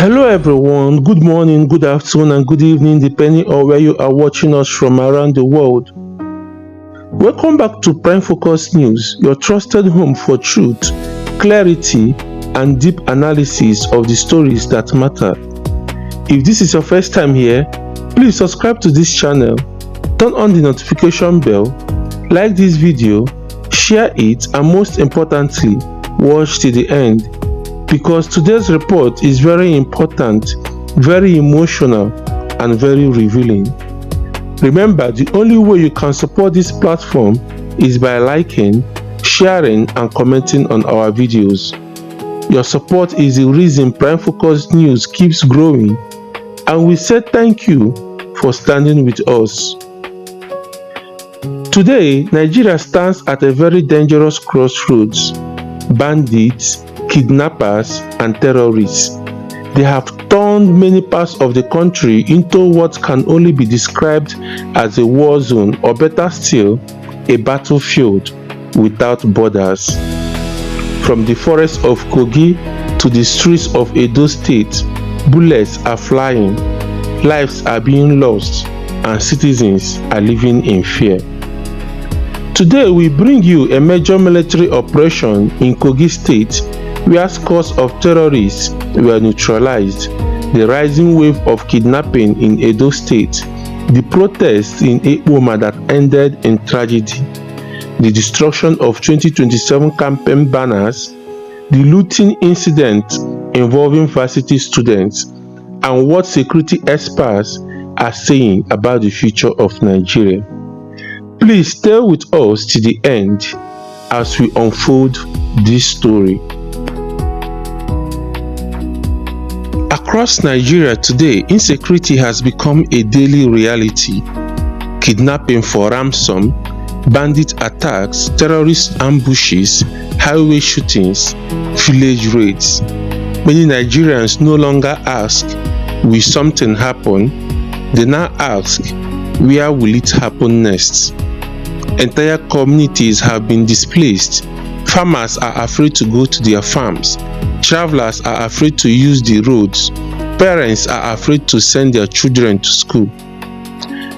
Hello everyone, good morning, good afternoon and good evening depending on where you are watching us from around the world. Welcome back to Prime Focus News, your trusted home for truth, clarity and deep analysis of the stories that matter. If this is your first time here, please subscribe to this channel, turn on the notification bell, like this video, share it and most importantly, watch till the end. Because today's report is very important, very emotional, and very revealing. Remember, the only way you can support this platform is by liking, sharing, and commenting on our videos. Your support is the reason Prime Focus News keeps growing, and we say thank you for standing with us. Today, Nigeria stands at a very dangerous crossroads. Bandits, kidnappers and terrorists. They have turned many parts of the country into what can only be described as a war zone, or better still, a battlefield without borders. From the forests of Kogi to the streets of Edo State, bullets are flying, lives are being lost, and citizens are living in fear. Today we bring you a major military operation in Kogi State where scores of terrorists were neutralized, the rising wave of kidnapping in Edo State, the protests in Ekpoma that ended in tragedy, the destruction of 2027 campaign banners, the looting incident involving varsity students, and what security experts are saying about the future of Nigeria. Please stay with us to the end as we unfold this story. Across Nigeria today, insecurity has become a daily reality. Kidnapping for ransom, bandit attacks, terrorist ambushes, highway shootings, village raids. Many Nigerians no longer ask, will something happen? They now ask, where will it happen next? Entire communities have been displaced. Farmers are afraid to go to their farms. Travelers are afraid to use the roads. Parents are afraid to send their children to school.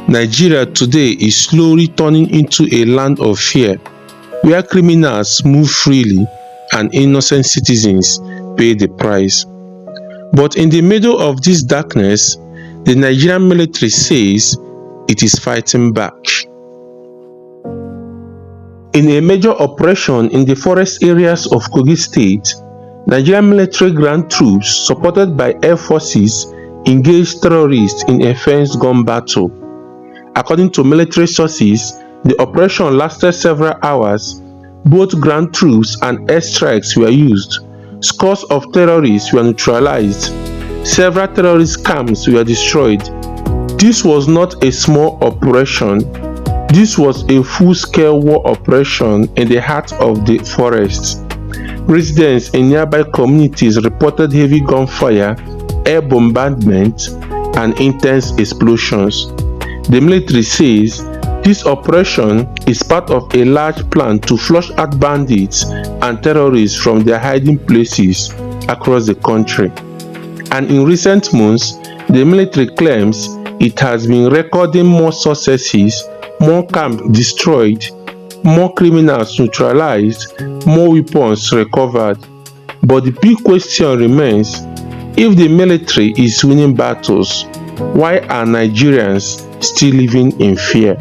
Nigeria today is slowly turning into a land of fear, where criminals move freely and innocent citizens pay the price. But in the middle of this darkness, the Nigerian military says it is fighting back. In a major operation in the forest areas of Kogi State, Nigerian military ground troops, supported by air forces, engaged terrorists in a fenced gun battle. According to military sources, the operation lasted several hours. Both ground troops and airstrikes were used. Scores of terrorists were neutralized. Several terrorist camps were destroyed. This was not a small operation. This was a full-scale war operation in the heart of the forest. Residents in nearby communities reported heavy gunfire, air bombardment, and intense explosions. The military says this operation is part of a large plan to flush out bandits and terrorists from their hiding places across the country. And in recent months, the military claims it has been recording more successes, more camps destroyed, more criminals neutralized, more weapons recovered. But the big question remains, if the military is winning battles, why are Nigerians still living in fear?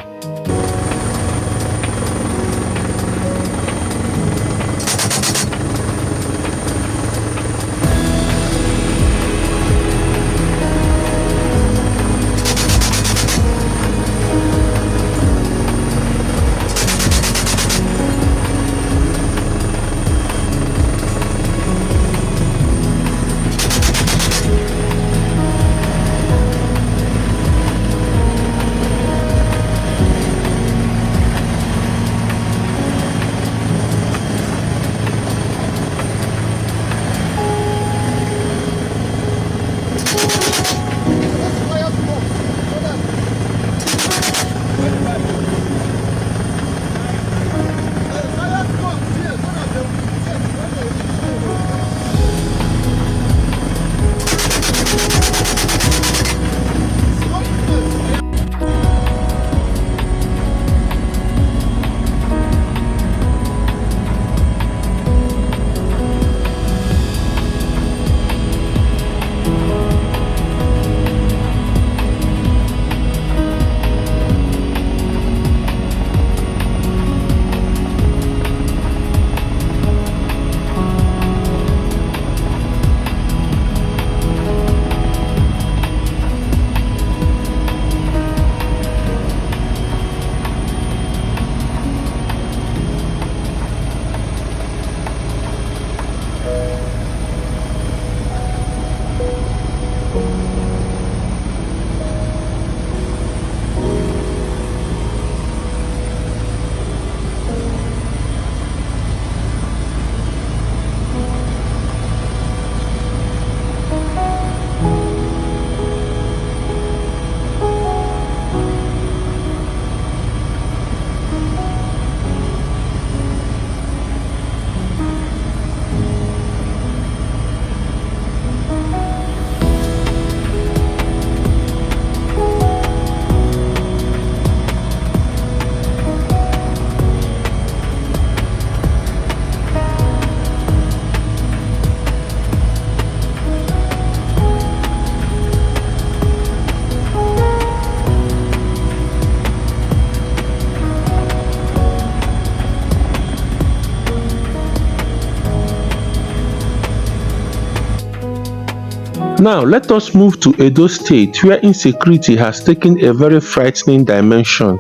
Now, let us move to Edo State, where insecurity has taken a very frightening dimension.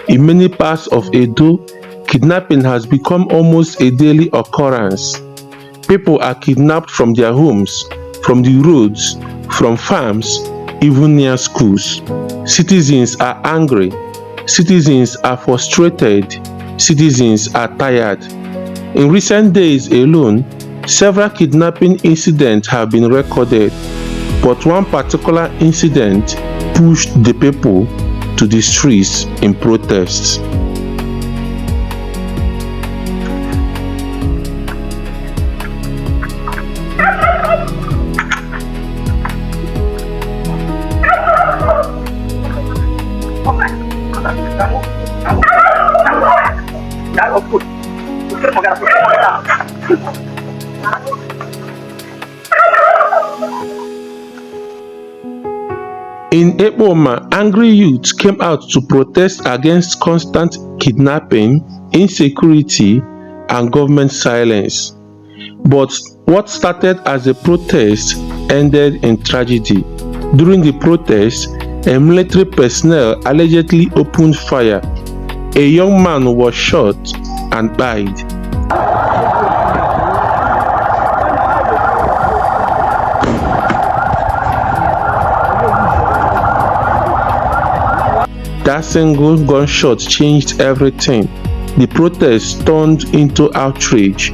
In many parts of Edo, kidnapping has become almost a daily occurrence. People are kidnapped from their homes, from the roads, from farms, even near schools. Citizens are angry. Citizens are frustrated. Citizens are tired. In recent days alone, several kidnapping incidents have been recorded, but one particular incident pushed the people to the streets in protest. In Ekpoma, angry youths came out to protest against constant kidnapping, insecurity, and government silence. But what started as a protest ended in tragedy. During the protest, a military personnel allegedly opened fire. A young man was shot and died. That single gunshot changed everything. The protest turned into outrage.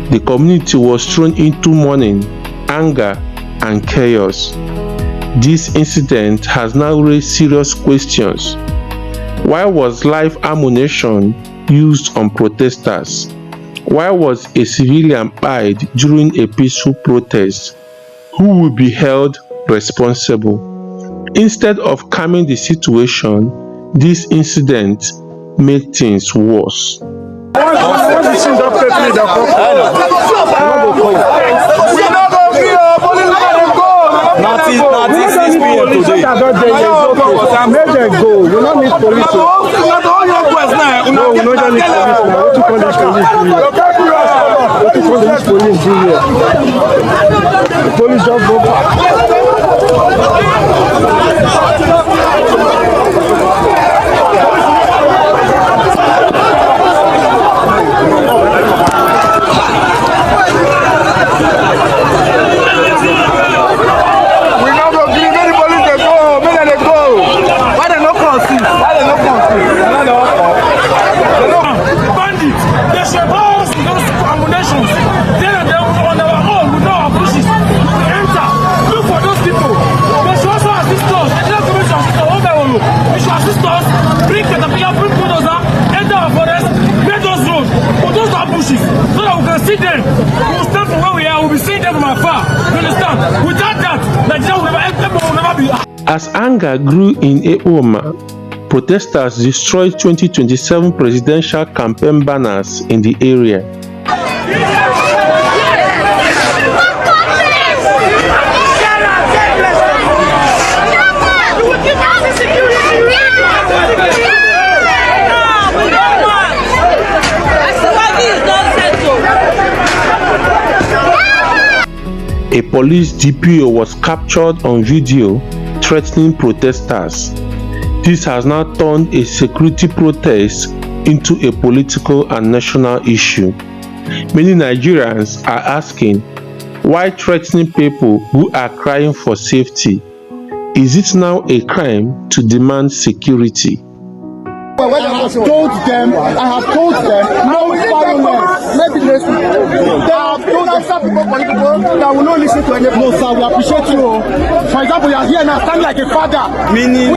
The community was thrown into mourning, anger, and chaos. This incident has now raised serious questions. Why was live ammunition used on protesters? Why was a civilian died during a peaceful protest? Who will be held responsible? Instead of calming the situation, this incident made things worse. As anger grew in Ekpoma, protesters destroyed 2027 presidential campaign banners in the area. A police DPO was captured on video threatening protesters. This has now turned a security protest into a political and national issue. Many Nigerians are asking, why threatening people who are crying for safety? Is it now a crime to demand security? I have told them, no violence. Maybe next week. I have told people that will not listen to any. No, sir, we appreciate you. For example, you are here now, standing like a father. Meaning.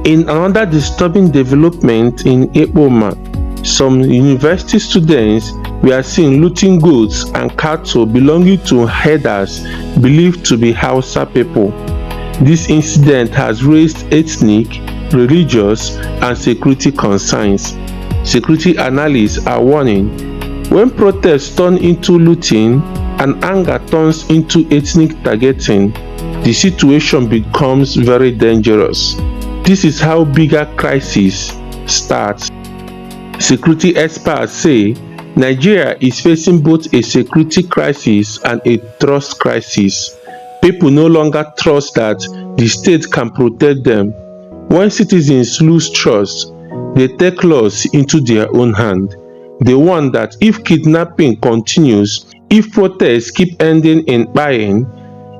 In another disturbing development in Ekpoma, some university students were seen looting goods and cattle belonging to herders believed to be Hausa people. This incident has raised ethnic, religious, and security concerns. Security analysts are warning, when protests turn into looting and anger turns into ethnic targeting, the situation becomes very dangerous. This is how bigger crises start. Security experts say Nigeria is facing both a security crisis and a trust crisis. People no longer trust that the state can protect them. When citizens lose trust, they take laws into their own hand. They warn that if kidnapping continues, if protests keep ending in buying,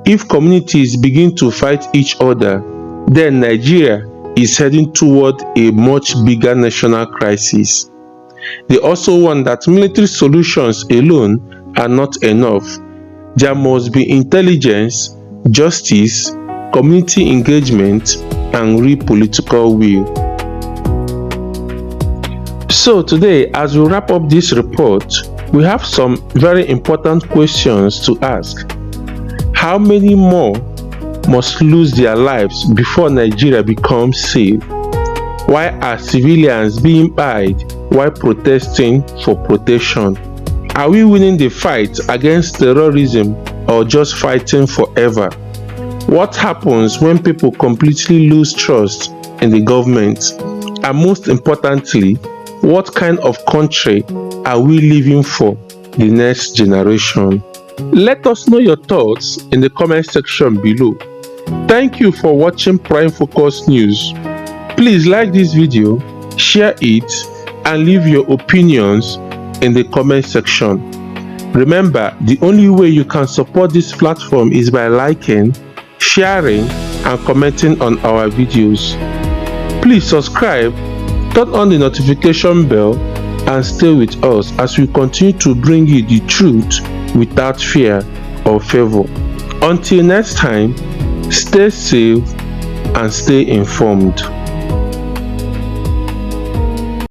if communities begin to fight each other, then Nigeria is heading toward a much bigger national crisis. They also warn that military solutions alone are not enough. There must be intelligence, justice, community engagement, and real political will. So today, as we wrap up this report, we have some very important questions to ask. How many more must lose their lives before Nigeria becomes safe? Why are civilians being pied while protesting for protection? Are we winning the fight against terrorism or just fighting forever? What happens when people completely lose trust in the government? And most importantly, what kind of country are we living for the next generation? Let us know your thoughts in the comment section below. Thank you for watching Prime Focus News. Please like this video, share it, and leave your opinions in the comment section. Remember, the only way you can support this platform is by liking, sharing, and commenting on our videos. Please subscribe, turn on the notification bell, and stay with us as we continue to bring you the truth without fear or favor. Until next time, stay safe and stay informed.